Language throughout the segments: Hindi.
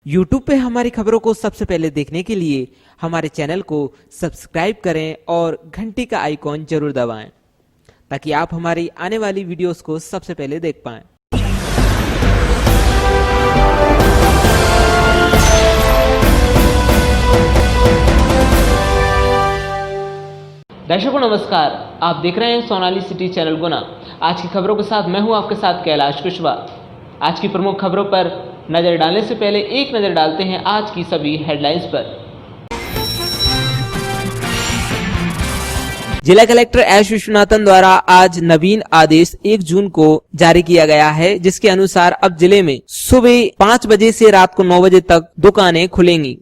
YouTube पे हमारी खबरों को सबसे पहले देखने के लिए हमारे चैनल को सब्सक्राइब करें और घंटी का आइकॉन जरूर दबाएं ताकि आप हमारी आने वाली वीडियोस को सबसे पहले देख पाएं। दर्शकों नमस्कार, आप देख रहे हैं सोनाली सिटी चैनल गुना। आज की खबरों के साथ मैं हूं आपके साथ कैलाश कुशवाहा। आज की प्रमुख खबरों पर नजर डालने से पहले एक नजर डालते हैं आज की सभी हेडलाइंस पर। जिला कलेक्टर एस विश्वनाथन द्वारा आज नवीन आदेश 1 जून को जारी किया गया है, जिसके अनुसार अब जिले में सुबह 5 बजे से रात को 9 बजे तक दुकानें खुलेंगी।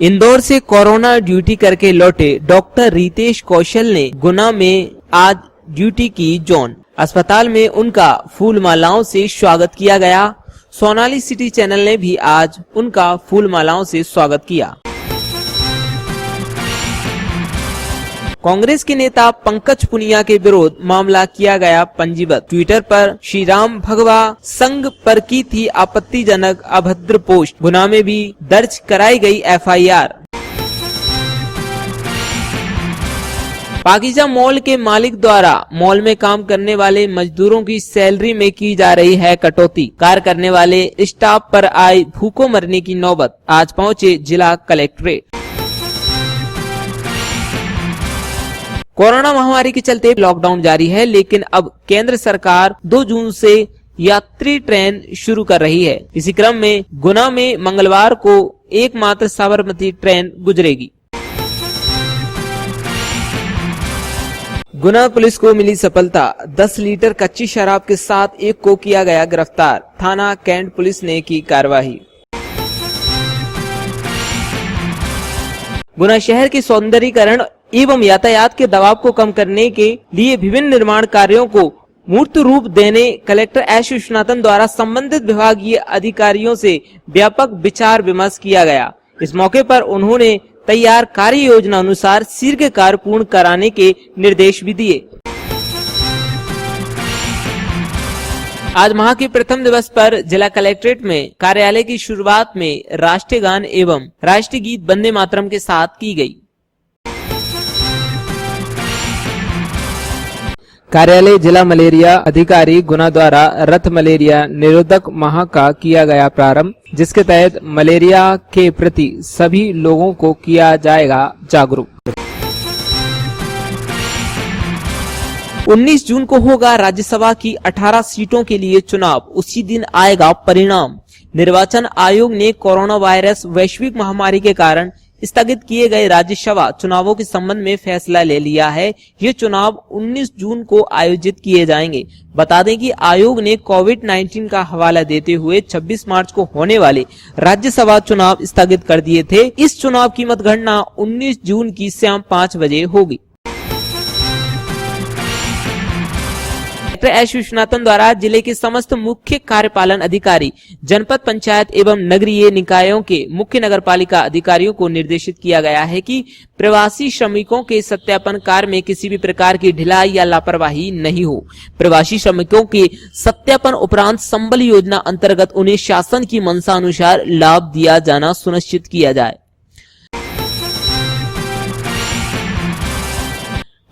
इंदौर से कोरोना ड्यूटी करके लौटे डॉक्टर रितेश कौशल ने गुना में आज ड्यूटी की जॉन। अस्पताल में उनका फूल मालाओं से स्वागत किया गया। सोनाली सिटी चैनल ने भी आज उनका फूल मालाओं से स्वागत किया। कांग्रेस के नेता पंकज पुनिया के विरोध मामला किया गया पंजीबद्ध। ट्विटर पर श्री राम भगवा संघ पर की थी आपत्तिजनक अभद्र पोस्ट। गुना में भी दर्ज कराई गई FIR। पाकिजा मॉल के मालिक द्वारा मॉल में काम करने वाले मजदूरों की सैलरी में की जा रही है कटौती। कार्य करने वाले स्टाफ पर आई भूखों मरने की नौबत। आज पहुंचे जिला कलेक्ट्रेट। कोरोना महामारी के चलते लॉकडाउन जारी है, लेकिन अब केंद्र सरकार 2 जून से यात्री ट्रेन शुरू कर रही है। इसी क्रम में गुना में मंगलवार को एकमात्र साबरमती ट्रेन गुजरेगी। गुना पुलिस को मिली सफलता। 10 लीटर कच्ची शराब के साथ एक को किया गया गिरफ्तार। थाना कैंट पुलिस ने की कार्रवाई। गुना शहर के सौंदर्यीकरण एवं यातायात के दबाव को कम करने के लिए विभिन्न निर्माण कार्यों को मूर्त रूप देने कलेक्टर एस विश्वनाथन द्वारा संबंधित विभागीय अधिकारियों से व्यापक विचार विमर्श किया गया। इस मौके पर उन्होंने तैयार कार्य योजना अनुसार शीघ्र कार्य पूर्ण कराने के निर्देश भी दिए। आज माह के प्रथम दिवस पर जिला कलेक्ट्रेट में कार्यालय की शुरुआत में राष्ट्रीय गान एवं राष्ट्रीय गीत वंदे मातरम के साथ की गई। कार्यालय जिला मलेरिया अधिकारी गुना द्वारा रथ मलेरिया निरोधक माह का किया गया प्रारंभ, जिसके तहत मलेरिया के प्रति सभी लोगों को किया जाएगा जागरूक। 19 जून को होगा राज्यसभा की 18 सीटों के लिए चुनाव। उसी दिन आएगा परिणाम। निर्वाचन आयोग ने कोरोना वायरस वैश्विक महामारी के कारण स्थगित किए गए राज्यसभा चुनावों के संबंध में फैसला ले लिया है। ये चुनाव 19 जून को आयोजित किए जाएंगे। बता दें कि आयोग ने कोविड-19 का हवाला देते हुए 26 मार्च को होने वाले राज्यसभा चुनाव स्थगित कर दिए थे। इस चुनाव की मतगणना 19 जून की शाम 5 बजे होगी। कलेक्टर एस विश्वनाथन द्वारा जिले के समस्त मुख्य कार्यपालन अधिकारी, जनपद पंचायत एवं नगरीय निकायों के मुख्य नगरपालिका अधिकारियों को निर्देशित किया गया है कि प्रवासी श्रमिकों के सत्यापन कार्य में किसी भी प्रकार की ढिलाई या लापरवाही नहीं हो। प्रवासी श्रमिकों के सत्यापन उपरांत संबल योजना अंतर्गत उन्हें शासन की मंशा अनुसार लाभ दिया जाना सुनिश्चित किया जाए।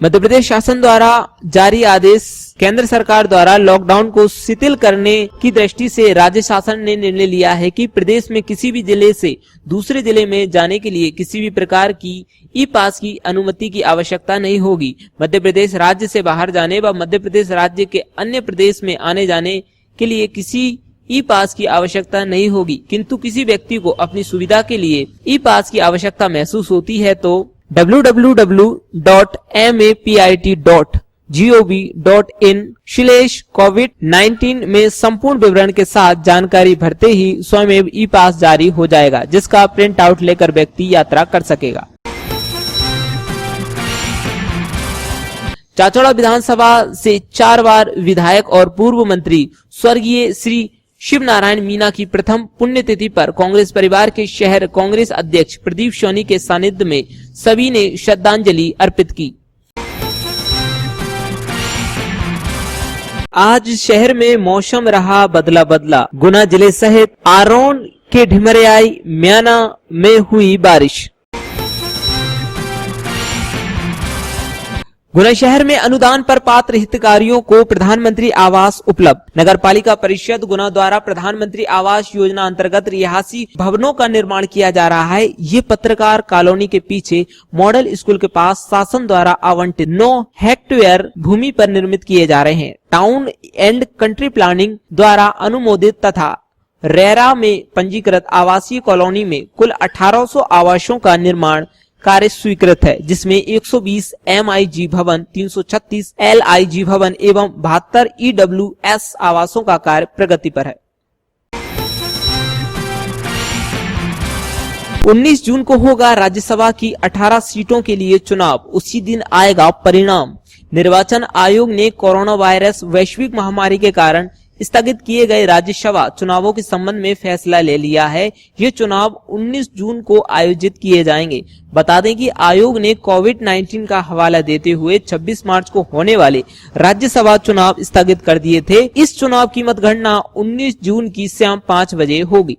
मध्य प्रदेश शासन द्वारा जारी आदेश। केंद्र सरकार द्वारा लॉकडाउन को शिथिल करने की दृष्टि से राज्य शासन ने निर्णय लिया है कि प्रदेश में किसी भी जिले से दूसरे जिले में जाने के लिए किसी भी प्रकार की ई-पास की अनुमति की आवश्यकता नहीं होगी। मध्य प्रदेश राज्य से बाहर जाने व मध्य प्रदेश राज्य के अन्य प्रदेश में आने जाने के लिए किसी ई-पास की आवश्यकता नहीं होगी, किंतु किसी व्यक्ति को अपनी सुविधा के लिए ई-पास की आवश्यकता महसूस होती है तो www.mapit.gov.in/COVID-19 में संपूर्ण विवरण के साथ जानकारी भरते ही स्वयं ई-पास जारी हो जाएगा, जिसका प्रिंट आउट लेकर व्यक्ति यात्रा कर सकेगा। चाचौड़ा विधानसभा से 4 बार विधायक और पूर्व मंत्री स्वर्गीय श्री शिव नारायण मीना की प्रथम पुण्यतिथि पर कांग्रेस परिवार के शहर कांग्रेस अध्यक्ष प्रदीप सोनी के सानिध्य में सभी ने श्रद्धांजलि अर्पित की। आज शहर में मौसम रहा बदला बदला। गुना जिले सहित आरोन के ढिमरियाई म्याना में हुई बारिश। गुना शहर में अनुदान पर पात्र हितग्राहियों को प्रधानमंत्री आवास उपलब्ध। नगर पालिका परिषद गुना द्वारा प्रधानमंत्री आवास योजना अंतर्गत रिहायशी भवनों का निर्माण किया जा रहा है। ये पत्रकार कॉलोनी के पीछे मॉडल स्कूल के पास शासन द्वारा आवंटित 9 हेक्टेयर भूमि पर निर्मित किए जा रहे हैं। टाउन एंड कंट्री प्लानिंग द्वारा अनुमोदित तथा रेरा में पंजीकृत आवासीय कॉलोनी में कुल 1800 आवासों का निर्माण कार्य स्वीकृत है, जिसमें 120 MIG भवन, 336 LIG भवन एवं 72 EWS आवासों का कार्य प्रगति पर है। 19 जून को होगा राज्यसभा की 18 सीटों के लिए चुनाव। उसी दिन आएगा परिणाम। निर्वाचन आयोग ने कोरोना वायरस वैश्विक महामारी के कारण स्थगित किए गए राज्यसभा चुनावों के संबंध में फैसला ले लिया है। ये चुनाव 19 जून को आयोजित किए जाएंगे। बता दें कि आयोग ने कोविड-19 का हवाला देते हुए 26 मार्च को होने वाले राज्यसभा चुनाव स्थगित कर दिए थे। इस चुनाव की मतगणना 19 जून की शाम 5 बजे होगी।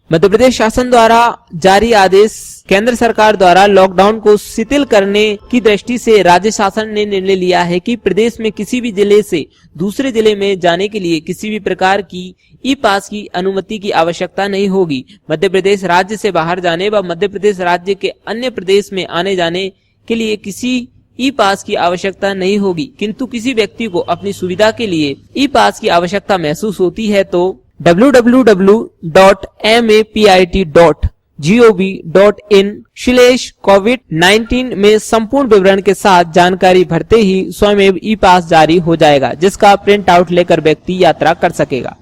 मध्य प्रदेश शासन द्वारा जारी आदेश। केंद्र सरकार द्वारा लॉकडाउन को शिथिल करने की दृष्टि से राज्य शासन ने निर्णय लिया है कि प्रदेश में किसी भी जिले से दूसरे जिले में जाने के लिए किसी भी प्रकार की ई पास की अनुमति की आवश्यकता नहीं होगी। मध्य प्रदेश राज्य से बाहर जाने व मध्य प्रदेश राज्य के अन्य प्रदेश में आने जाने के लिए किसी ई पास की आवश्यकता नहीं होगी, किंतु किसी व्यक्ति को अपनी सुविधा के लिए ई पास की आवश्यकता महसूस होती है तो www.mapit.gov.in/COVID-19 में संपूर्ण विवरण के साथ जानकारी भरते ही स्वयं ई पास जारी हो जाएगा, जिसका प्रिंट आउट लेकर व्यक्ति यात्रा कर सकेगा।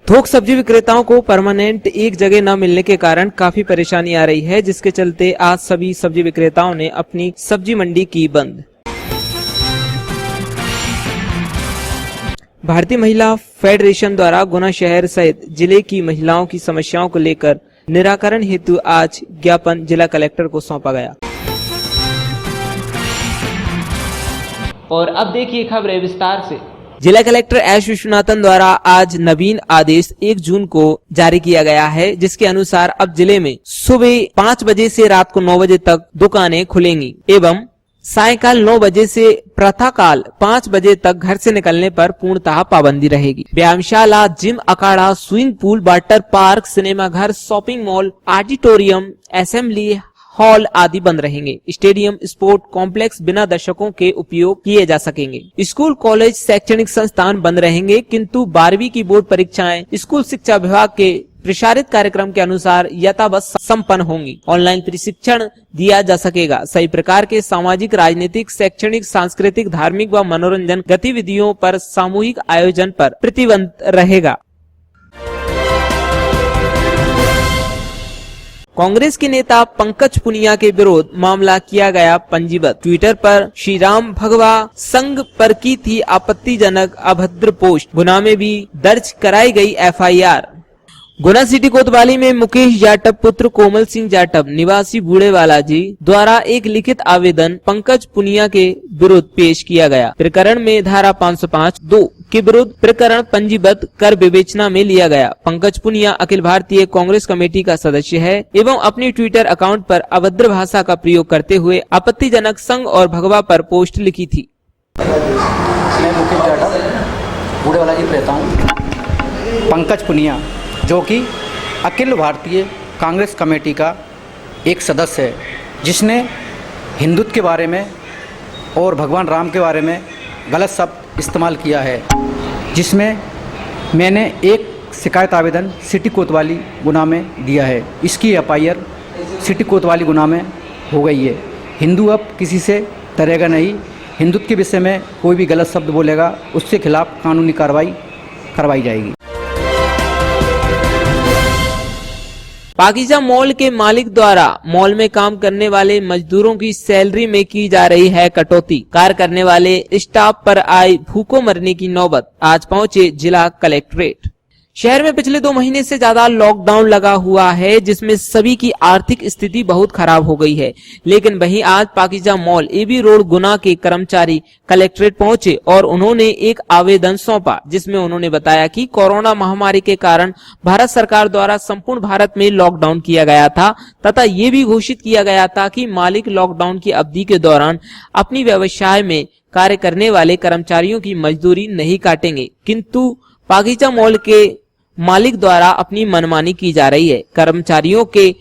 थोक सब्जी विक्रेताओं को परमानेंट एक जगह न मिलने के कारण काफी परेशानी आ रही है, जिसके चलते आज सभी सब्जी विक्रेताओं ने अपनी सब्जी मंडी की बंद। भारतीय महिला फेडरेशन द्वारा गुना शहर सहित जिले की महिलाओं की समस्याओं को लेकर निराकरण हेतु आज ज्ञापन जिला कलेक्टर को सौंपा गया। और अब देखिए खबरें विस्तार से। जिला कलेक्टर एस विश्वनाथन द्वारा आज नवीन आदेश 1 जून को जारी किया गया है, जिसके अनुसार अब जिले में सुबह 5 बजे से रात को 9 बजे तक दुकानें खुलेंगी एवं सायंकाल 9 बजे से प्रातःकाल 5 बजे तक घर से निकलने पर पूर्णतः पाबंदी रहेगी। व्यायामशाला, जिम, अखाड़ा, swimming pool, water park, cinema घर, shopping mall, auditorium, assembly hall आदि बंद रहेंगे। स्टेडियम, स्पोर्ट कॉम्प्लेक्स बिना दर्शकों के उपयोग किए जा सकेंगे। स्कूल, कॉलेज, शैक्षणिक संस्थान बंद रहेंगे, किंतु 12वीं की बोर्ड परीक्षाएं स्कूल शिक्षा विभाग के प्रसारित कार्यक्रम के अनुसार यथावत संपन्न होंगी। ऑनलाइन प्रशिक्षण दिया जा सकेगा। सभी प्रकार के सामाजिक, राजनीतिक, शैक्षणिक, सांस्कृतिक, धार्मिक व मनोरंजन गतिविधियों पर सामूहिक आयोजन पर प्रतिबंध रहेगा। कांग्रेस के नेता पंकज पुनिया के विरोध मामला किया गया पंजीबद्ध। ट्विटर पर श्री राम भगवा संघ पर की थी आपत्तिजनक अभद्र पोस्ट। गुना में भी दर्ज कराई गई FIR। गुना सिटी कोतवाली में मुकेश जाटव पुत्र कोमल सिंह जाटव निवासी बूढ़ेवाला जी द्वारा एक लिखित आवेदन पंकज पुनिया के विरुद्ध पेश किया गया। प्रकरण में धारा 505(2) के विरुद्ध प्रकरण पंजीबद्ध कर विवेचना में लिया गया। पंकज पुनिया अखिल भारतीय कांग्रेस कमेटी का सदस्य है एवं अपने ट्विटर अकाउंट पर अभद्र भाषा का प्रयोग करते हुए आपत्तिजनक संघ और भगवा पर पोस्ट लिखी थी। मैं मुकेश जाटव बूढ़ेवाला जी रहता हूँ। पंकज पुनिया जो कि अखिल भारतीय कांग्रेस कमेटी का एक सदस्य है, जिसने हिंदुत्व के बारे में और भगवान राम के बारे में गलत शब्द इस्तेमाल किया है, जिसमें मैंने एक शिकायत आवेदन सिटी कोतवाली गुना में दिया है। इसकी FIR सिटी कोतवाली गुना में हो गई है। हिंदू अब किसी से डरेगा नहीं। हिंदुत्व के विषय में कोई भी गलत शब्द बोलेगा उसके खिलाफ कानूनी कार्रवाई करवाई जाएगी। पाकिजा मॉल के मालिक द्वारा मॉल में काम करने वाले मजदूरों की सैलरी में की जा रही है कटौती। कार्य करने वाले स्टाफ पर आई भूखों मरने की नौबत। आज पहुंचे जिला कलेक्ट्रेट। शहर में पिछले 2 महीने से ज्यादा लॉकडाउन लगा हुआ है, जिसमें सभी की आर्थिक स्थिति बहुत खराब हो गई है। लेकिन वहीं आज पाकिजा मॉल एबी रोड गुना के कर्मचारी कलेक्ट्रेट पहुंचे और उन्होंने एक आवेदन सौंपा, जिसमें उन्होंने बताया कि कोरोना महामारी के कारण भारत सरकार द्वारा संपूर्ण भारत में लॉकडाउन किया गया था तथा ये भी घोषित किया गया था कि मालिक लॉकडाउन की अवधि के दौरान अपनी व्यवसाय में कार्य करने वाले कर्मचारियों की मजदूरी नहीं काटेंगे, किंतु पाकिजा मॉल के मालिक द्वारा अपनी मनमानी की जा रही है। कर्मचारियों के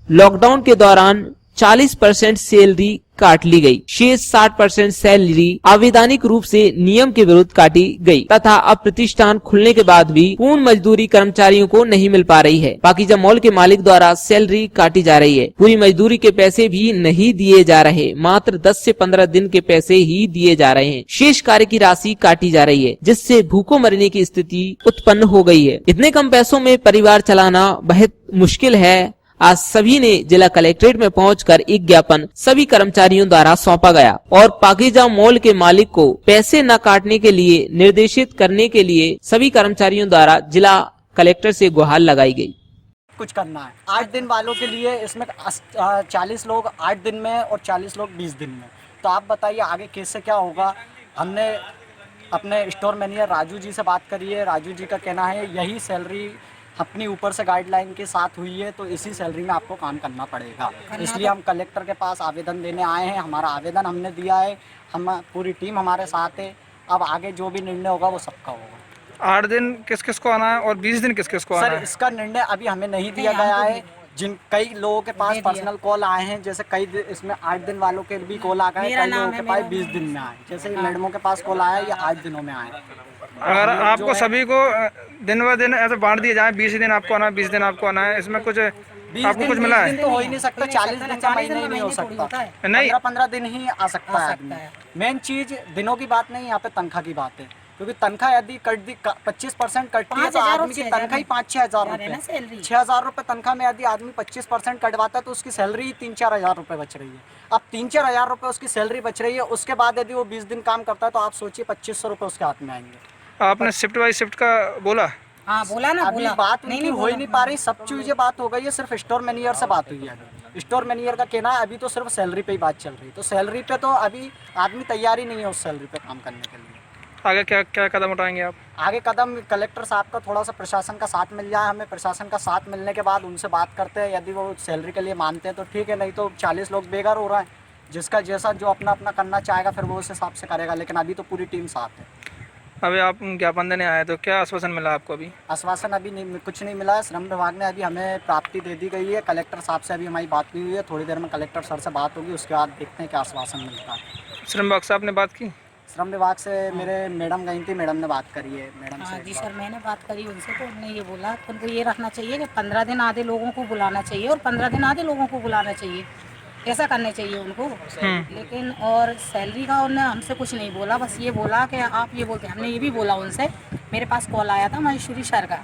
लॉकडाउन के दौरान 40% सैलरी काट ली गई, शेष 60% सैलरी अवैधानिक रूप से नियम के विरुद्ध काटी गई तथा अब प्रतिष्ठान खुलने के बाद भी पूर्ण मजदूरी कर्मचारियों को नहीं मिल पा रही है। पाकिजा मॉल के मालिक द्वारा सैलरी काटी जा रही है, पूरी मजदूरी के पैसे भी नहीं दिए जा रहे, मात्र 10 से 15 दिन के पैसे ही दिए जा रहे हैं। शेष कार्य की राशि काटी जा रही है, जिससे भूखों मरने की स्थिति उत्पन्न हो गई है। इतने कम पैसों में परिवार चलाना बहुत मुश्किल है। आज सभी ने जिला कलेक्ट्रेट में पहुंचकर एक ज्ञापन सभी कर्मचारियों द्वारा सौंपा गया और पाकिजा मॉल के मालिक को पैसे न काटने के लिए निर्देशित करने के लिए सभी कर्मचारियों द्वारा जिला कलेक्टर से गुहार लगाई गई। कुछ करना है 8 दिन वालों के लिए, इसमें 40 लोग 8 दिन में और 40 लोग 20 दिन में। तो आप बताइए आगे कैसे क्या होगा। हमने अपने स्टोर मैनेजर राजू जी से बात करी है। राजू जी का कहना है यही सैलरी अपनी ऊपर से गाइडलाइन के साथ हुई है, तो इसी सैलरी में आपको काम करना पड़ेगा। इसलिए हम कलेक्टर के पास आवेदन देने आए हैं। हमारा आवेदन हमने दिया है, हम पूरी टीम हमारे साथ है। अब आगे जो भी निर्णय होगा वो सबका होगा। 8 दिन किस किस को आना है और 20 दिन किस किस को आना है? सर इसका निर्णय अभी हमें नहीं दिया गया है। कई लोगों के पास पर्सनल कॉल आए हैं, जैसे इसमें 8 दिन वालों के भी कॉल आ गए, कई लोगों के पास 20 दिन में आए, जैसे मैडमों के पास कॉल आया ये 8 दिनों में आए। अगर आपको सभी को दिन ब दिन ऐसे बांट दिए जाए, 20 दिन आपको आना है, 20 दिन आपको आना है, इसमें कुछ आपको कुछ मिला है? तो हो ही नहीं सकता, 40 दिन का महीने ही नहीं हो सकता, नहीं 15 दिन ही आ सकता है आदमी। मेन चीज दिनों की बात नहीं, यहाँ पे तनख्वाह की बात है, क्योंकि तनख्वाह यदि 25% कटती है तो आदमी की तनख्वाह ही 5-6 हज़ार रुपये, 6 हज़ार रुपये तनख्वाह में यदि आदमी 25% कटवाता है तो उसकी सैलरी ही 3-4 हज़ार रुपये बच रही है। अब 3-4 हज़ार रुपये उसकी सैलरी बच रही है, उसके बाद यदि वो 20 दिन काम करता है तो आप सोचिए 2500 रुपये उसके हाथ में आएंगे। आपने शिफ्ट बाई शिफ्ट का बोला? हाँ बोला ना, अभी बात नहीं हो ही नहीं पा रही, सब चीजें बात हो गई है, सिर्फ स्टोर मैनेजर से बात हुई है। स्टोर मैनेजर का कहना है अभी तो सिर्फ सैलरी पे ही बात चल रही है, तो सैलरी पे तो अभी आदमी तैयार ही नहीं है उस सैलरी पे काम करने के लिए। आगे क्या क्या कदम उठाएंगे आप? आगे कदम कलेक्टर साहब का थोड़ा सा प्रशासन का साथ मिल जाए, हमें प्रशासन का साथ मिलने के बाद उनसे बात करते हैं, यदि वो सैलरी के लिए मानते हैं तो ठीक है, नहीं तो 40 लोग बेघर हो रहा है, जिसका जैसा जो अपना अपना करना चाहेगा फिर वो उस हिसाब से करेगा, लेकिन अभी तो पूरी टीम साथ है। अभी आप ज्ञापन देने आए तो क्या आश्वासन मिला आपको? अभी आश्वासन अभी नहीं, कुछ नहीं मिला है। श्रम विभाग ने अभी हमें प्राप्ति दे दी गई है, कलेक्टर साहब से अभी हमारी बात नहीं हुई है, थोड़ी देर में कलेक्टर सर से बात होगी, उसके बाद देखते हैं क्या आश्वासन मिलता है। श्रम विभाग से आपने बात की? श्रम विभाग से मेरे मैडम गई थी, मैडम ने बात करी है मैडम से। जी सर, मैंने बात करी उनसे, तो उन्होंने ये बोला कि उनको ये रखना चाहिए कि 15 दिन आधे लोगों को बुलाना चाहिए और 15 दिन आधे लोगों को बुलाना चाहिए, ऐसा करने चाहिए उनको। लेकिन और सैलरी का उन्होंने हमसे कुछ नहीं बोला, बस ये बोला कि आप ये बोलते, हमने ये भी बोला उनसे, मेरे पास कॉल आया था महेश्वरी सर का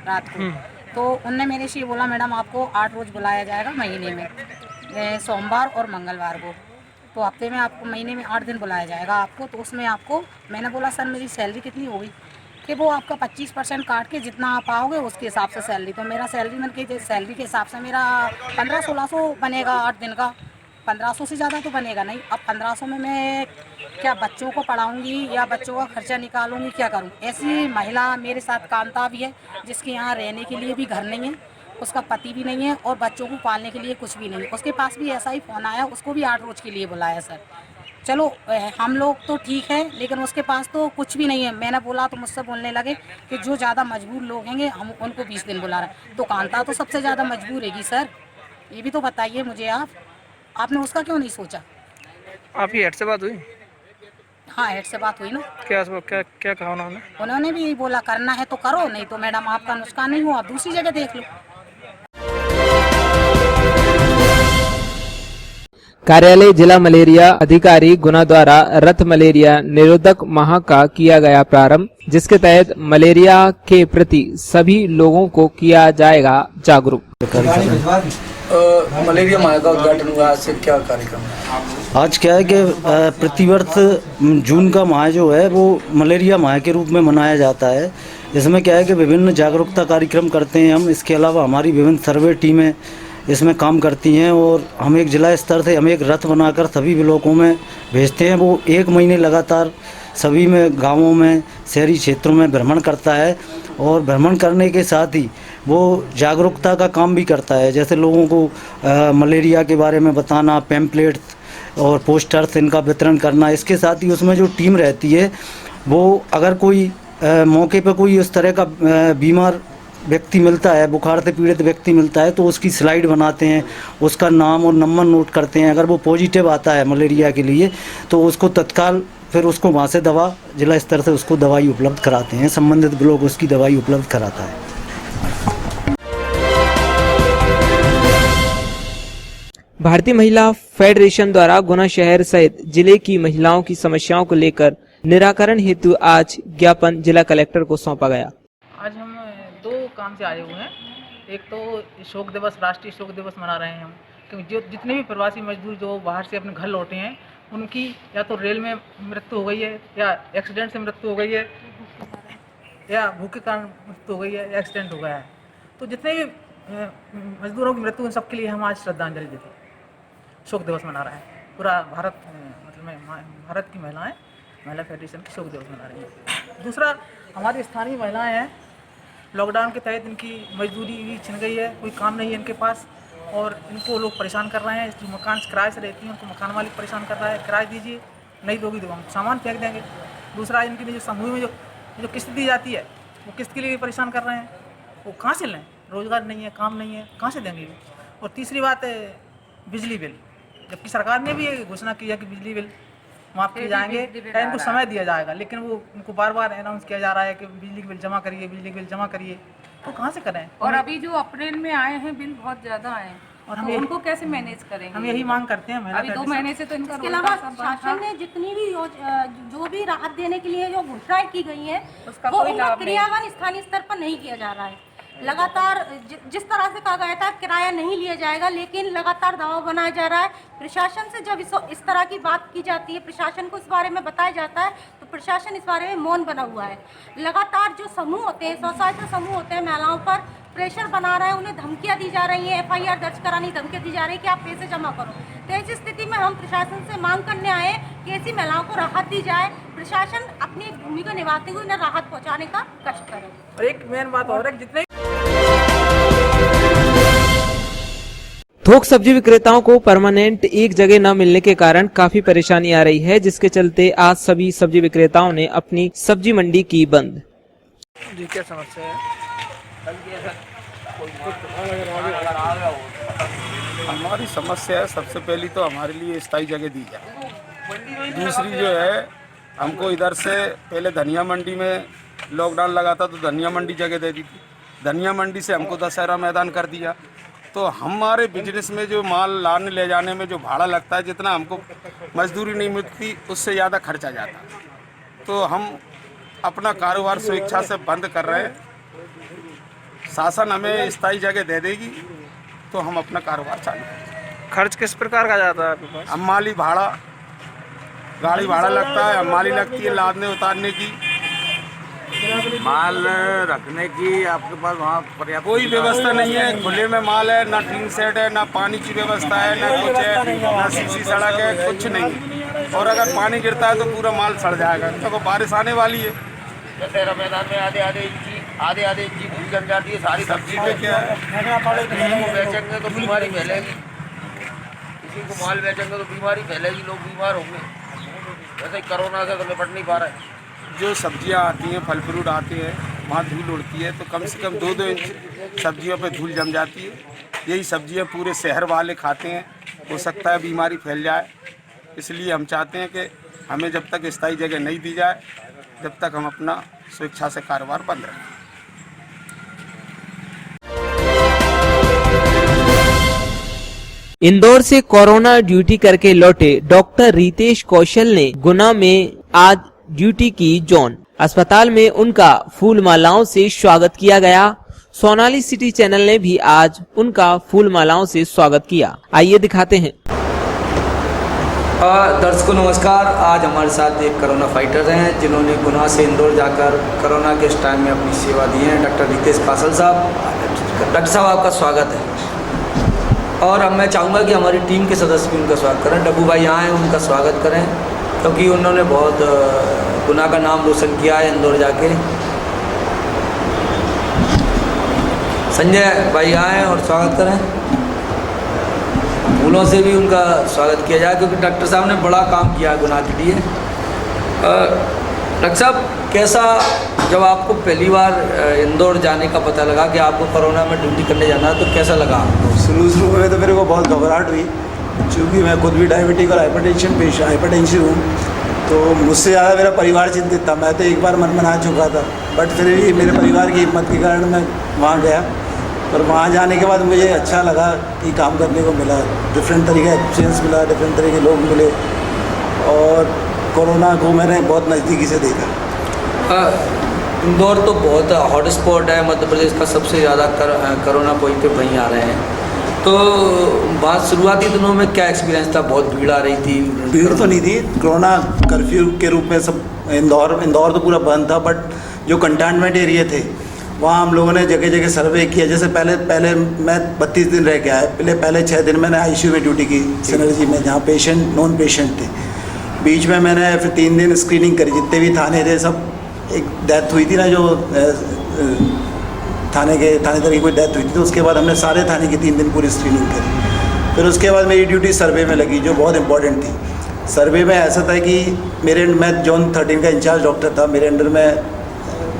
रात को, तो उनने मेरे से ये बोला मैडम आपको 8 रोज़ बुलाया जाएगा महीने में, सोमवार और मंगलवार को, तो हफ्ते में आपको महीने में 8 दिन बुलाया जाएगा आपको। तो उसमें आपको, मैंने बोला सर मेरी सैलरी कितनी होगी, कि वो आपका 25% काट के जितना आप आओगे उसके हिसाब से सैलरी, तो मेरा सैलरी मैंने कि सैलरी के हिसाब से मेरा 1500-1600 बनेगा 8 दिन का, 1500 से ज़्यादा तो बनेगा नहीं। अब 1500 में मैं क्या बच्चों को पढ़ाऊंगी या बच्चों का खर्चा निकालूंगी, क्या करूं? ऐसी महिला मेरे साथ कांता भी है जिसके यहाँ रहने के लिए भी घर नहीं है, उसका पति भी नहीं है और बच्चों को पालने के लिए कुछ भी नहीं है। उसके पास भी ऐसा ही फ़ोन आया, उसको भी 8 रोज़ के लिए बुलाया सर। चलो हम लोग तो ठीक है, लेकिन उसके पास तो कुछ भी नहीं है। मैंने बोला तो मुझसे बोलने लगे कि जो ज़्यादा मजबूर लोग होंगे हम उनको 20 दिन बुला रहे हैं, तो कांता तो सबसे ज़्यादा मजबूर हैगी सर, ये भी तो बताइए मुझे आपने उसका क्यों नहीं सोचा? आपकी हेड से बात हुई? हाँ हेड से बात हुई ना। क्या क्या कहा उन्होंने? उन्होंने भी यही बोला करना है तो करो, नहीं तो मैडम आपका नुकसान नहीं हुआ, दूसरी जगह देख लो। कार्यालय जिला मलेरिया अधिकारी गुना द्वारा रथ मलेरिया निरोधक माह का किया गया प्रारंभ, जिसके तहत मलेरिया के प्रति सभी लोगों को किया जाएगा जागरूक। मलेरिया माह का उद्घाटन हुआ, आज से क्या कार्यक्रम है? आज क्या है कि प्रतिवर्ष जून का माह जो है वो मलेरिया माह के रूप में मनाया जाता है। इसमें क्या है कि विभिन्न जागरूकता कार्यक्रम करते हैं हम। इसके अलावा हमारी विभिन्न सर्वे टीमें इसमें काम करती हैं और हम एक जिला स्तर से हम एक रथ बनाकर सभी ब्लॉकों में भेजते हैं। वो 1 महीने लगातार सभी में गांवों में शहरी क्षेत्रों में भ्रमण करता है और भ्रमण करने के साथ ही वो जागरूकता का काम भी करता है। जैसे लोगों को मलेरिया के बारे में बताना, पैम्पलेट्स और पोस्टर्स इनका वितरण करना। इसके साथ ही उसमें जो टीम रहती है वो अगर कोई मौके पर कोई इस तरह का बीमार व्यक्ति मिलता है, बुखार से पीड़ित व्यक्ति मिलता है, तो उसकी स्लाइड बनाते हैं, उसका नाम और नंबर नोट करते हैं। अगर वो पॉजिटिव आता है मलेरिया के लिए तो उसको तत्काल फिर उसको वहाँ से दवा जिला स्तर से उसको दवाई उपलब्ध कराते हैं। संबंधित ब्लॉक उसकी दवाई उपलब्ध कराता है। भारतीय महिला फेडरेशन द्वारा गुना शहर सहित जिले की महिलाओं की समस्याओं को लेकर निराकरण हेतु आज ज्ञापन जिला कलेक्टर को सौंपा गया। आज हम 2 काम से आए हुए हैं। एक तो शोक दिवस, राष्ट्रीय शोक दिवस मना रहे हैं हम, क्योंकि जो जितने भी प्रवासी मजदूर जो बाहर से अपने घर लौटे हैं उनकी या तो रेल में मृत्यु हो गई है, या एक्सीडेंट से मृत्यु हो गई है, या भूख के कारण मृत्यु हो गई है, या एक्सीडेंट हो गया है। तो जितने भी मजदूरों की मृत्यु उन सबके लिए हम आज श्रद्धांजलि देते हैं, शोक दिवस मना रहे हैं। पूरा भारत भारत की महिला फेडरेशन की शोक दिवस मना रही है। दूसरा, हमारी स्थानीय महिलाएं हैं, लॉकडाउन के तहत इनकी मजदूरी भी छिन गई है, कोई काम नहीं है इनके पास और इनको लोग परेशान कर रहे हैं। जो मकान किराए से रहती हैं उनको मकान मालिक परेशान कर रहा है, किराया दीजिए, नहीं दोगी तो हम सामान फेंक देंगे। दूसरा, इनकी जो समूह में जो किस्त दी जाती है वो किस्त के लिए भी परेशान कर रहे हैं। वो कहाँ से लें, रोज़गार नहीं है, काम नहीं है, कहाँ से देंगे। और तीसरी बात है बिजली बिल, जबकि सरकार ने भी ये घोषणा की है कि बिजली बिल माफ़ किए जाएंगे, इनको समय दिया जाएगा, लेकिन वो उनको बार बार अनाउंस किया जा रहा है कि बिजली बिल जमा करिए, बिजली बिल जमा करिए। तो कहाँ से करें। और अभी जो अप्रैल में आए हैं बिल बहुत ज़्यादा आए हैं और हम उनको कैसे मैनेज करेंगे। हम यही मांग करते हैं। अभी 2 महीने से तो इनका इसके अलावा शासन ने जितनी भी जो भी राहत देने के लिए जो घोषणाएं की गई हैं वो उनका क्रियान्वयन स्थानीय स्तर पर नहीं किया जा रहा है। लगातार जिस तरह से कहा गया था किराया नहीं लिया जाएगा, लेकिन लगातार दबाव बनाया जा रहा है। प्रशासन से जब इस तरह की बात की जाती है, प्रशासन को इस बारे में बताया जाता है, तो प्रशासन इस बारे में मौन बना हुआ है। लगातार जो समूह होते हैं, स्वसहायता समूह होते हैं, महिलाओं पर प्रेशर बना रहा है, उन्हें धमकियां दी जा रही हैं, FIR दर्ज कराने की धमकियां दी जा रही है कि आप पैसे जमा करो। तो ऐसी स्थिति में हम प्रशासन से मांग करने आए कि ऐसी महिलाओं को राहत दी जाए, प्रशासन अपनी भूमिका निभाते हुए उन्हें राहत पहुँचाने का कष्ट करे। और एक मेन बात और है, जितने थोक सब्जी विक्रेताओं को परमानेंट एक जगह न मिलने के कारण काफी परेशानी आ रही है, जिसके चलते आज सभी सब्जी विक्रेताओं ने अपनी सब्जी मंडी की बंद। जी, क्या समस्या है? हमारी समस्या है, सबसे पहली तो हमारे लिए स्थायी जगह दी जाए। दूसरी जो है, हमको इधर से पहले धनिया मंडी में लॉकडाउन लगा था तो धनिया मंडी जगह दे दी थी। धनिया मंडी से हमको दशहरा मैदान कर दिया, तो हमारे बिजनेस में जो माल लाने ले जाने में जो भाड़ा लगता है, जितना हमको मजदूरी नहीं मिलती उससे ज़्यादा खर्चा जाता है। तो हम अपना कारोबार स्वेच्छा से बंद कर रहे हैं। शासन हमें स्थायी जगह दे देगी तो हम अपना कारोबार चालू करेंगे। खर्च किस प्रकार का जाता है आपके पास? हमाली भाड़ा, गाड़ी भाड़ा लगता है, हमाली लगती है लादने उतारने की, माल रखने की आपके पास वहाँ पर्याप्त कोई व्यवस्था नहीं है। खुले में माल है, ना टीन सेट है, ना पानी की व्यवस्था है, ना कुछ है, ना सीधी सड़क है, कुछ नहीं। और अगर पानी गिरता है तो पूरा माल सड़ जाएगा, क्योंकि बारिश आने वाली है। दशहरा मैदान में आधे इंची भूल जम जाती है। सारी सब्जी में क्या है, किसी को बेचेंगे तो बीमारी फैलेगी, किसी को माल बेचेंगे तो बीमारी फैलेगी, लोग बीमार होंगे। वैसे कोरोना से तो निपट नहीं पा रहे। जो सब्जियां आती हैं, फल फ्रूट आते हैं, वहाँ धूल उड़ती है, तो कम से कम 2-2 इंच सब्जियों पे धूल जम जाती है। यही सब्जियां पूरे शहर वाले खाते हैं, हो सकता है बीमारी फैल जाए। इसलिए हम चाहते हैं कि हमें जब तक स्थायी जगह नहीं दी जाए, जब तक हम अपना स्वेच्छा से कारोबार बंद रखें। इंदौर से कोरोना ड्यूटी करके लौटे डॉक्टर रितेश कौशल ने गुना में आज ड्यूटी की जॉन। अस्पताल में उनका फूल मालाओं से स्वागत किया गया। सोनाली सिटी चैनल ने भी आज उनका फूल मालाओं से स्वागत किया। आइए दिखाते हैं। दर्शकों नमस्कार। आज हमारे साथ एक कोरोना फाइटर हैं जिन्होंने गुना से इंदौर जाकर कोरोना के इस टाइम में अपनी सेवा दी है, डॉक्टर रितेश कासल साहब। डॉक्टर साहब आपका स्वागत है। और अब मैं चाहूँगा कि हमारी टीम के सदस्य भी उनका स्वागत करें। डब्बू भाई यहाँ हैं, उनका स्वागत करें क्योंकि उन्होंने बहुत गुना का नाम रोशन किया है इंदौर जाके। संजय भाई यहाँ हैं और स्वागत करें। फूलों से भी उनका स्वागत किया जाए क्योंकि डॉक्टर साहब ने बड़ा काम किया है गुना के लिए। डॉक्टर साहब, कैसा जब आपको पहली बार इंदौर जाने का पता लगा कि आपको कोरोना में ड्यूटी करने जाना है तो कैसा लगा आपको? शुरू में तो मेरे को बहुत घबराहट हुई क्योंकि मैं खुद भी डायबिटिक और हाइपरटेंशन हूँ, तो मुझसे ज़्यादा मेरा परिवार चिंतित था। मैं तो एक बार मन मना चुका था, बट फिर भी मेरे परिवार की हिम्मत के कारण मैं वहाँ गया। और वहाँ जाने के बाद मुझे अच्छा लगा कि काम करने को मिला, डिफरेंट तरीके का एक्सपीरियंस मिला, डिफरेंट तरीके के लोग मिले और कोरोना को मैंने बहुत नज़दीकी से देखा। इंदौर तो बहुत हॉट स्पॉट है, मध्य प्रदेश का सबसे ज़्यादा कोरोना पॉजिटिव वहीं आ रहे हैं। तो वहाँ शुरुआती दिनों में क्या एक्सपीरियंस था? बहुत भीड़ आ रही थी? भीड़ तो नहीं थी, कोरोना कर्फ्यू के रूप में सब इंदौर तो पूरा बंद था, बट जो कंटेनमेंट एरिया थे वहाँ हम लोगों ने जगह जगह सर्वे किया। जैसे पहले मैं 32 दिन रह के आया। पहले 6 दिन मैंने आईसीयू में ड्यूटी की सिनर्जी में, जहाँ नॉन पेशेंट थे। बीच में मैंने फिर 3 दिन स्क्रीनिंग करी, जितने भी थाने थे सब। एक डेथ हुई थी ना, जो थानेदार की कोई डेथ हुई थी, तो उसके बाद हमने सारे थाने की 3 दिन पूरी स्क्रीनिंग करी। फिर उसके बाद मेरी ड्यूटी सर्वे में लगी, जो बहुत इंपॉर्टेंट थी। सर्वे में ऐसा था कि मैं जोन 13 का इंचार्ज डॉक्टर था। मेरे अंडर में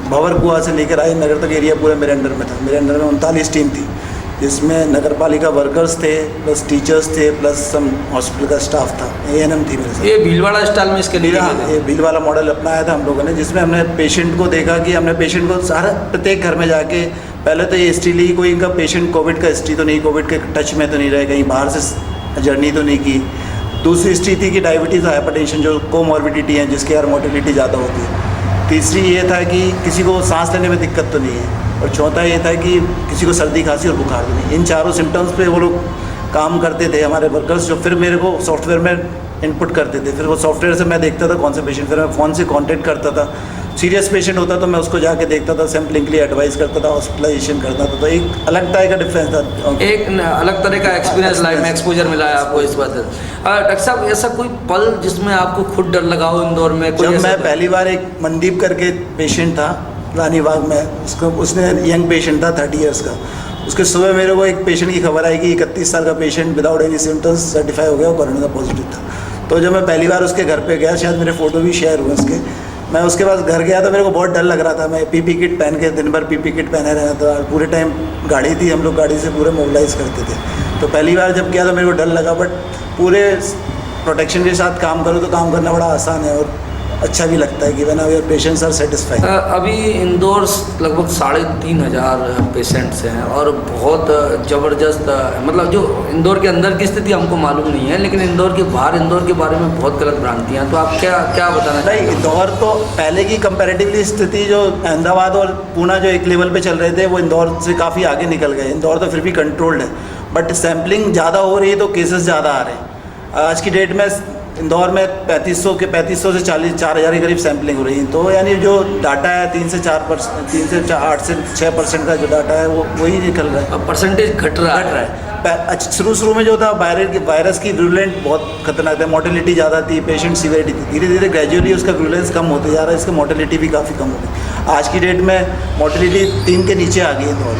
भंवर कुआं से लेकर आई नगर तक एरिया पूरा मेरे अंडर में था। मेरे अंडर में 39 टीम थी, जिसमें नगर पालिका वर्कर्स थे, प्लस टीचर्स थे, प्लस सम हॉस्पिटल का स्टाफ था, ANM थी मेरे साथ। ये भीलवाड़ा स्टाइल में इसके लिए? हाँ, ये भीलवाड़ा मॉडल अपनाया था हम लोगों ने, जिसमें हमने पेशेंट को देखा कि हमने पेशेंट को सारा प्रत्येक घर में जाके पहले तो ये हिस्ट्री ली, कोई इनका पेशेंट कोविड का हिस्ट्री तो नहीं, कोविड के टच में तो नहीं रहे, कहीं बाहर से जर्नी तो नहीं की। दूसरी हिस्ट्री थी कि डायबिटीज़, हाइपरटेंशन जो कोमॉर्बिडिटी है, जिसकी यार मोर्टेलिटी ज़्यादा होती है। तीसरी ये था कि किसी को सांस लेने में दिक्कत तो नहीं है। और चौथा ये था कि किसी को सर्दी खांसी और बुखार तो नहीं। इन चारों सिम्टम्स पे वो लोग काम करते थे हमारे वर्कर्स, जो फिर मेरे को सॉफ्टवेयर में इनपुट करते थे। फिर वो सॉफ्टवेयर से मैं देखता था कौन सा पेशेंट, फिर मैं फ़ोन से कांटेक्ट करता था। सीरियस पेशेंट होता तो मैं उसको जाके देखता था, सैम्पलिंग के लिए एडवाइस करता था, हॉस्पिटलाइजेशन करता था। तो एक अलग तरह का डिफरेंस था, एक अलग तरह का एक्सपीरियंस लाइफ में एक्सपोजर मिला है आपको इस बात से। डॉक्टर साहब, ऐसा कोई पल जिसमें आपको खुद डर लगा हो इंदौर में? जब मैं पहली बार, एक मनदीप करके पेशेंट था रानी बाग में, उसने यंग पेशेंट था 30 ईयर्स का। उसके सुबह मेरे को एक पेशेंट की खबर आई कि 31 साल का patient without any symptoms certify हो गया और कोरोना का पॉजिटिव था। तो जब मैं पहली बार उसके घर पे गया, शायद मेरे फ़ोटो भी शेयर हुए उसके, मैं उसके पास घर गया तो मेरे को बहुत डर लग रहा था। मैं PP किट पहन के दिन भर PP किट पहने रहना था। पूरे टाइम गाड़ी थी, हम लोग गाड़ी से पूरे मोबिलाइज करते थे। तो पहली बार जब किया तो मेरे को डर लगा, बट पूरे प्रोटेक्शन के साथ काम करो तो काम करना बड़ा आसान है और अच्छा भी लगता है कि when our patients are satisfied. अभी इंदौर लगभग 3,500 पेशेंट्स हैं और बहुत ज़बरदस्त, मतलब जो इंदौर के अंदर की स्थिति हमको मालूम नहीं है, लेकिन इंदौर के बाहर इंदौर के बारे में बहुत गलत भ्रांतियाँ। तो आप क्या बताना चाहिए? नहीं, इंदौर तो पहले की कंपैरेटिवली स्थिति, जो अहमदाबाद और पूना जो एक लेवल पे चल रहे थे, वो इंदौर से काफ़ी आगे निकल गए। इंदौर तो फिर भी कंट्रोल्ड है, बट सैम्पलिंग ज़्यादा हो रही है तो केसेस ज़्यादा आ रहे हैं। आज की डेट में इंदौर में 3500 से 4,000 के करीब सैम्पलिंग हो रही है। तो यानी जो डाटा है 3 से 8 से 6% का जो डाटा है वो वही निकल रहा है। परसेंटेज घट रहा है। शुरू में जो था वायरस की विरुलेंट बहुत खतरनाक था, मोर्टेलिटी ज़्यादा थी, पेशेंट सीवियरिटी थी। धीरे धीरे ग्रेजुअली उसका विरुलेंस कम होते जा रहा है, इसका मोर्टेलिटी भी काफ़ी कम हो गई। आज की डेट में मोर्टेलिटी 3 के नीचे आ गई है। इंदौर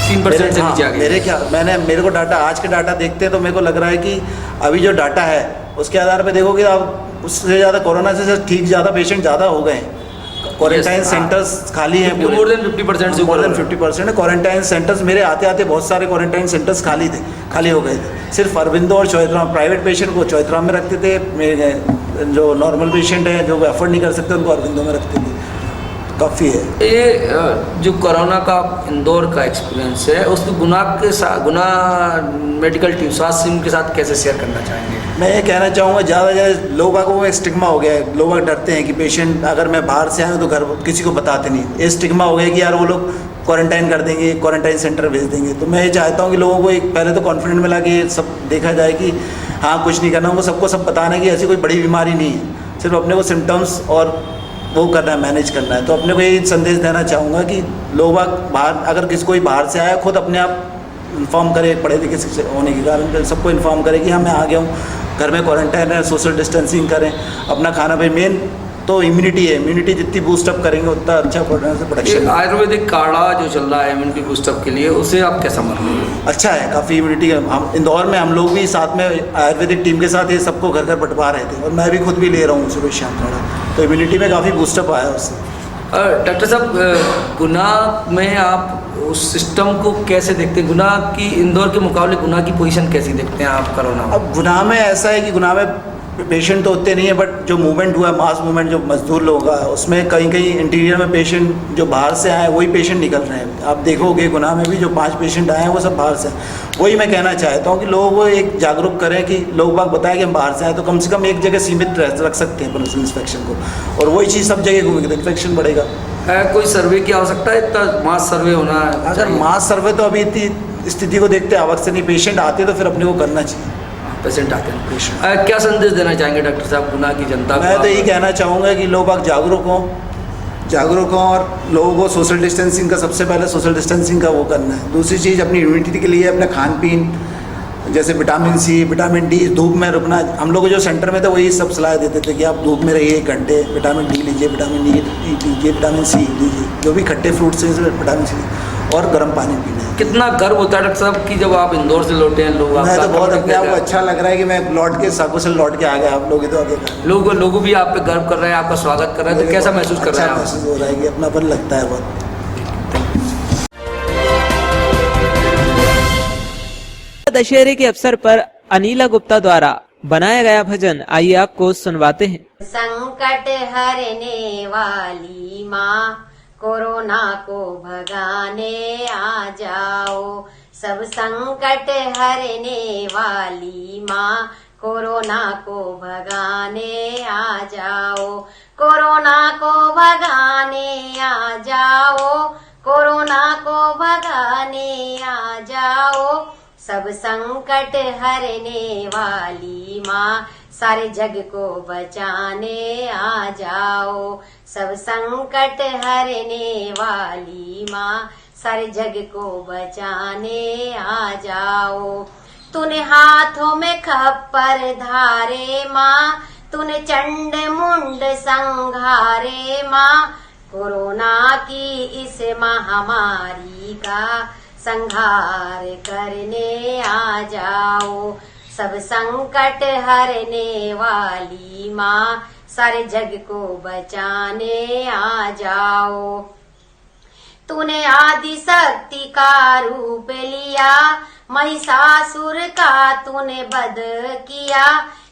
3% से नीचे आ गई। मेरे ख्याल मेरे को डाटा, आज के डाटा देखते हैं तो मेरे को लग रहा है कि अभी जो डाटा है उसके आधार पे देखोगे आप, उससे ज़्यादा कोरोना से ठीक ज़्यादा पेशेंट ज़्यादा हो गए हैं। क्वारंटाइन सेंटर्स खाली हैं, मोर देन 50% से मोर देन 50% है। क्वारंटाइन सेंटर्स मेरे आते आते बहुत सारे क्वारंटाइन सेंटर्स खाली हो गए थे। सिर्फ अरविंदो और चौथराम, प्राइवेट पेशेंट को चौथराम में रखते थे, जो नॉर्मल पेशेंट हैं जो अफोर्ड नहीं कर सकते उनको अरविंदो में रखते थे। काफ़ी है। ये जो कोरोना का इंदौर का एक्सपीरियंस है, उसको गुना के साथ, गुना मेडिकल टीम स्वास्थ्य टीम के साथ कैसे शेयर करना चाहेंगे? मैं ये कहना चाहूँगा, ज़्यादा लोगों को एक स्टिग्मा हो गया है। लोग डरते हैं कि पेशेंट अगर मैं बाहर से आया तो घर किसी को बताते नहीं। ये स्टिग्मा हो गया कि यार वो लोग क्वारंटाइन कर देंगे, क्वारंटाइन सेंटर भेज देंगे। तो मैं ये चाहता हूँ कि लोगों को एक पहले तो कॉन्फिडेंट मिला कि सब देखा जाए कि हाँ कुछ नहीं करना, उनको सबको सब बताना है कि ऐसी कोई बड़ी बीमारी नहीं है, सिर्फ अपने को सिम्टम्स और वो करना है, मैनेज करना है। तो अपने को यही संदेश देना चाहूँगा कि लोग बाहर, अगर किसी कोई बाहर से आया, खुद अपने आप इन्फॉर्म करे, पढ़े लिखे से होने के कारण सबको इन्फॉर्म करे कि हाँ मैं आ गया हूँ, घर में क्वारंटाइन है, सोशल डिस्टेंसिंग करें, अपना खाना भाई मेन तो इम्यूनिटी है, इम्यूनिटी जितनी बूस्टअप करेंगे उतना अच्छा प्रोडक्शन। आयुर्वेदिक काढ़ा जो चल रहा है इम्यूनिटी बूस्टअप के लिए, उसे आप कैसा मानते हैं? अच्छा है, काफ़ी इम्यूनिटी। हम इंदौर में हम लोग भी साथ में आयुर्वेदिक टीम के साथ ये सबको घर घर बंटवा रहे थे, और मैं भी खुद भी ले रहा हूँ सुबह शाम काढ़ा, तो इम्यूनिटी में काफ़ी बूस्टअप आया उससे। डॉक्टर साहब, गुना में आप उस सिस्टम को कैसे देखते हैं? गुना की, इंदौर के मुकाबले गुना की पोजीशन कैसी देखते हैं आप कोरोना में? अब गुना में ऐसा है कि गुना में पेशेंट तो होते नहीं है, बट जो मूवमेंट हुआ है, मास मूवमेंट, जो मजदूर लोग का, उसमें कहीं कहीं इंटीरियर में पेशेंट जो बाहर से आए हैं वही पेशेंट निकल रहे हैं। आप देखोगे गुना में भी जो 5 पेशेंट आए हैं वो सब बाहर से हैं। वही मैं कहना चाहता हूँ कि लोगों को एक जागरूक करें कि लोग बाग बताएं कि हम बाहर से आए तो कम से कम एक जगह सीमित रख सकते हैं अपन इन्फेक्शन को, और वही चीज़ सब जगह घूमेगी तो इन्फेक्शन बढ़ेगा। कोई सर्वे की आवश्यकता है? इतना मास सर्वे होना है? अगर मास सर्वे तो अभी इतनी स्थिति को देखते आवक से नहीं, पेशेंट आते तो फिर अपने को करना चाहिए। पेशेंट आते हैं पेशेंट। क्या संदेश देना चाहेंगे डॉक्टर साहब गुना की जनता को? मैं तो यही कहना चाहूँगा कि लोग आप जागरूक हों और लोगों को सोशल डिस्टेंसिंग का, सबसे पहले सोशल डिस्टेंसिंग का वो करना है। दूसरी चीज़ अपनी इम्यूनिटी के लिए अपना खान पीन, जैसे विटामिन सी, विटामिन डी, धूप में रुकना। हम लोग जो सेंटर में थे वही सब सलाह देते थे कि आप धूप में रहिए 1 घंटे, विटामिन डी लीजिए, विटामिन ई लीजिए, विटामिन सी लीजिए, जो भी खट्टे फ्रूट्स हैं विटामिन सी, और गर्म पानी पीना है। कितना गर्व होता है डॉक्टर साहब कि जब आप इंदौर से लौटे हैं? लोग मैं तो बहुत अपने आप को अच्छा लग रहा है कि मैं लौट के साकुशल लौट के आ गया। आप लोग तो आगे लोग भी आप पे गर्व कर रहे हैं, आपका स्वागत कर रहे हैं, तो कैसा महसूस कर रहे हैं? महसूस हो रहा है कि अपनापन लगता है बहुत। दशहरे के अवसर पर अनिला गुप्ता द्वारा बनाया गया भजन आइए आपको सुनवाते हैं। संकट हरने वाली माँ, कोरोना को भगाने आ जाओ, सब संकट हरने वाली माँ, कोरोना को भगाने आ जाओ, कोरोना को भगाने आ जाओ, कोरोना को भगाने आ जाओ, सब संकट हरने वाली माँ, सारे जग को बचाने आ जाओ, सब संकट हरने वाली माँ, सारे जग को बचाने आ जाओ। तूने हाथों में खप्पर धारे माँ, तूने चंड मुंड संघारे माँ, कोरोना की इस महामारी का संहार करने आ जाओ, सब संकट हरने वाली माँ, सारे जग को बचाने आ जाओ। तूने आदि शक्ति का रूप लिया, महिषासुर का तूने वध किया,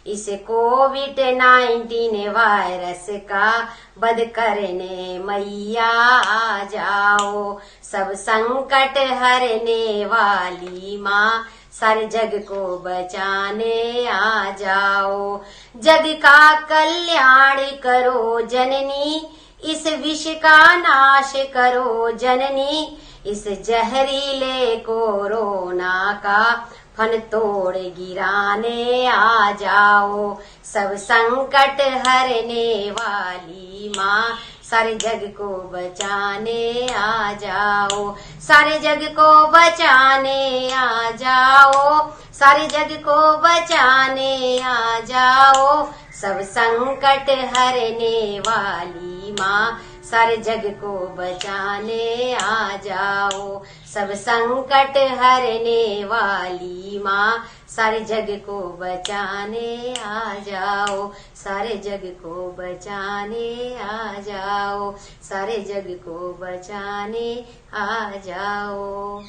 इस कोविड-19 वायरस का वध करने मैया आ जाओ, सब संकट हरने वाली माँ, सारे जग को बचाने आ जाओ। जग का कल्याण करो जननी, इस विष का नाश करो जननी, इस जहरीले कोरोना का फन तोड़ गिराने आ जाओ, सब संकट हरने वाली माँ, सारे जग को बचाने आ जाओ, सारे जग को बचाने आ जाओ, सारे जग को बचाने आ जाओ, सब संकट हरने वाली माँ, सारे जग को बचाने आ जाओ, सब संकट हरने वाली माँ, सारे जग को बचाने आ जाओ, सारे जग को बचाने आ जाओ, सारे जग को बचाने आ जाओ।